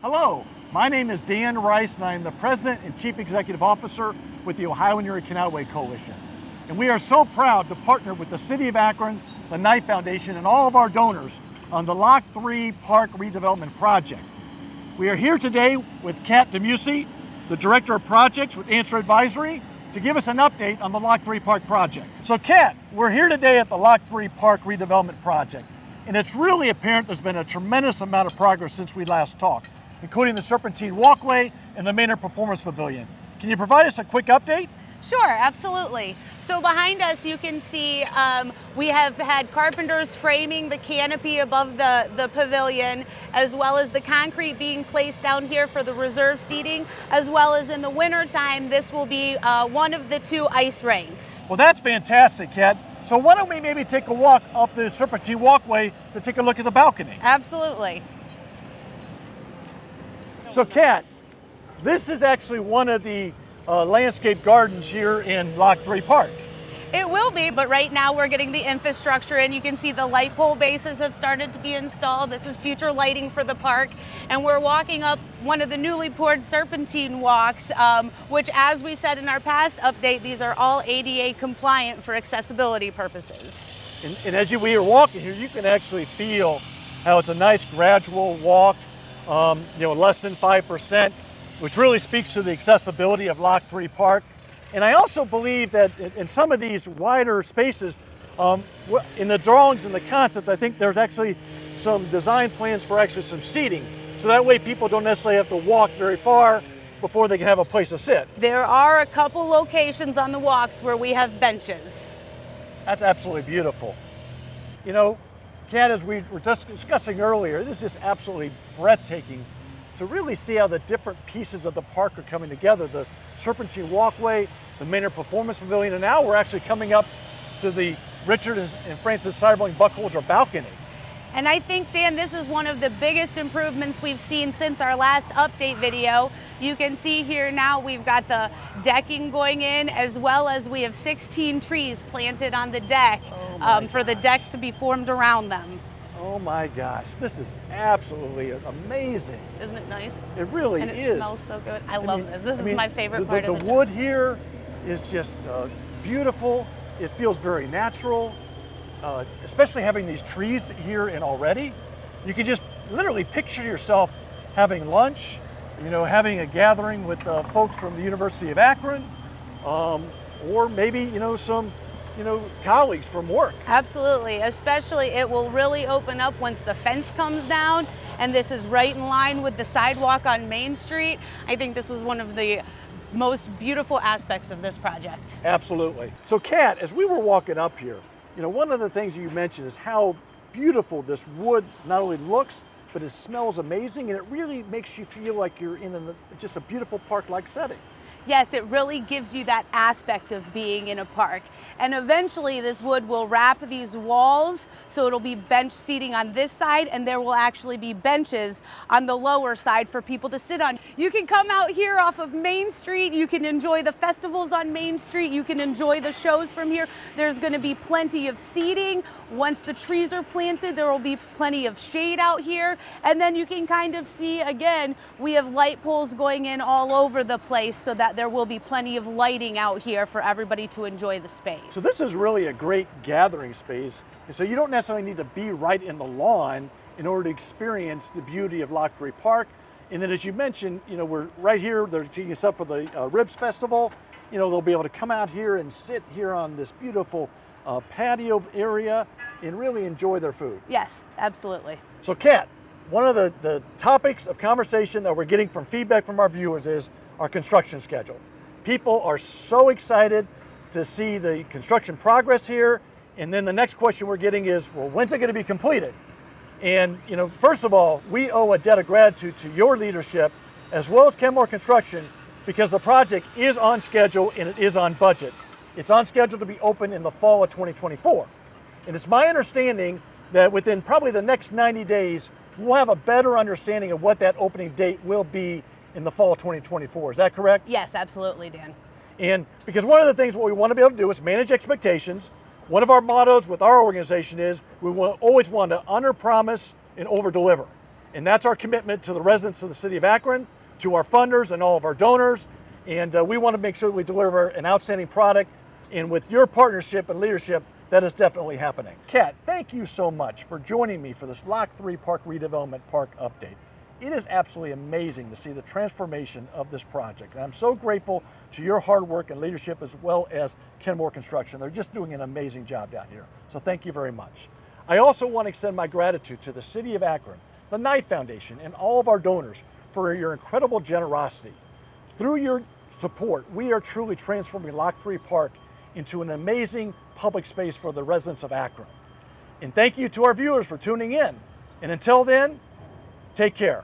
Hello, my name is Dan Rice and I am the President and Chief Executive Officer with the Ohio and Erie Canalway Coalition. And we are so proud to partner with the City of Akron, the Knight Foundation, and all of our donors on the Lock 3 Park redevelopment project. We are here today with Kat Demusi, the Director of Projects with Answer Advisory, to give us an update on the Lock 3 Park project. So Kat, we're here today at the Lock 3 Park redevelopment project, and it's really apparent there's been a tremendous amount of progress since we last talked, including the serpentine walkway and the Maynard Performance Pavilion. Can you provide us a quick update? Sure, absolutely. So behind us you can see we have had carpenters framing the canopy above the pavilion, as well as the concrete being placed down here for the reserve seating, as well as in the winter time this will be one of the 2 ice rinks. Well, that's fantastic, Kat. So why don't we maybe take a walk up the serpentine walkway to take a look at the balcony? Absolutely. So Kat, this is actually one of the landscape gardens here in Lock 3 Park. It will be, but right now we're getting the infrastructure in. You can see the light pole bases have started to be installed. This is future lighting for the park. And we're walking up one of the newly poured serpentine walks, which, as we said in our past update, these are all ADA compliant for accessibility purposes. And as we are walking here, you can actually feel how it's a nice gradual walk, less than 5%, which really speaks to the accessibility of Lock 3 Park. And I also believe that in some of these wider spaces, in the drawings and the concepts, I think there's actually some design plans for actually some seating. So that way people don't necessarily have to walk very far before they can have a place to sit. There are a couple locations on the walks where we have benches. That's absolutely beautiful. You know, Kat, as we were just discussing earlier, this is absolutely breathtaking to really see how the different pieces of the park are coming together. The serpentine walkway, the Maynard Performance Pavilion, and now we're actually coming up to the Richard and Francis Cyberling Buckholzer balcony. And I think, Dan, this is one of the biggest improvements we've seen since our last update video. You can see here now we've got the decking going in, as well as we have 16 trees planted on the deck for the deck to be formed around them. Oh my gosh, this is absolutely amazing. Isn't it nice? It really is. And it smells so good. I love this. This is my favorite part of the wood here is just beautiful. It feels very natural, especially having these trees here and already. You can just literally picture yourself having lunch, having a gathering with folks from the University of Akron, or maybe, some colleagues from work. Absolutely, especially it will really open up once the fence comes down, and this is right in line with the sidewalk on Main Street. I think this is one of the most beautiful aspects of this project. Absolutely. So Kat, as we were walking up here, one of the things you mentioned is how beautiful this wood not only looks, but it smells amazing, and it really makes you feel like you're in just a beautiful park-like setting. Yes, it really gives you that aspect of being in a park. And eventually this wood will wrap these walls, so it'll be bench seating on this side, and there will actually be benches on the lower side for people to sit on. You can come out here off of Main Street, you can enjoy the festivals on Main Street, you can enjoy the shows from here. There's gonna be plenty of seating. Once the trees are planted, there will be plenty of shade out here. And then you can kind of see, again, we have light poles going in all over the place so that there will be plenty of lighting out here for everybody to enjoy the space. So this is really a great gathering space. And so you don't necessarily need to be right in the lawn in order to experience the beauty of Lock 3 Park. And then as you mentioned, we're right here, they're taking us up for the Ribs Festival. They'll be able to come out here and sit here on this beautiful patio area and really enjoy their food. Yes, absolutely. So Kat, one of the topics of conversation that we're getting from feedback from our viewers is our construction schedule. People are so excited to see the construction progress here. And then the next question we're getting is, well, when's it going to be completed? And, first of all, we owe a debt of gratitude to your leadership as well as Kenmore Construction, because the project is on schedule and it is on budget. It's on schedule to be open in the fall of 2024. And it's my understanding that within probably the next 90 days, we'll have a better understanding of what that opening date will be in the fall of 2024. Is that correct? Yes, absolutely, Dan. And because one of the things what we want to be able to do is manage expectations. One of our mottos with our organization is we will always want to under promise and over deliver. And that's our commitment to the residents of the city of Akron, to our funders and all of our donors. And we want to make sure that we deliver an outstanding product. And with your partnership and leadership, that is definitely happening. Kat, thank you so much for joining me for this Lock 3 Park Redevelopment Park update. It is absolutely amazing to see the transformation of this project. And I'm so grateful to your hard work and leadership, as well as Kenmore Construction. They're just doing an amazing job down here. So thank you very much. I also want to extend my gratitude to the City of Akron, the Knight Foundation, and all of our donors for your incredible generosity. Through your support, we are truly transforming Lock 3 Park into an amazing public space for the residents of Akron. And thank you to our viewers for tuning in. And until then, take care.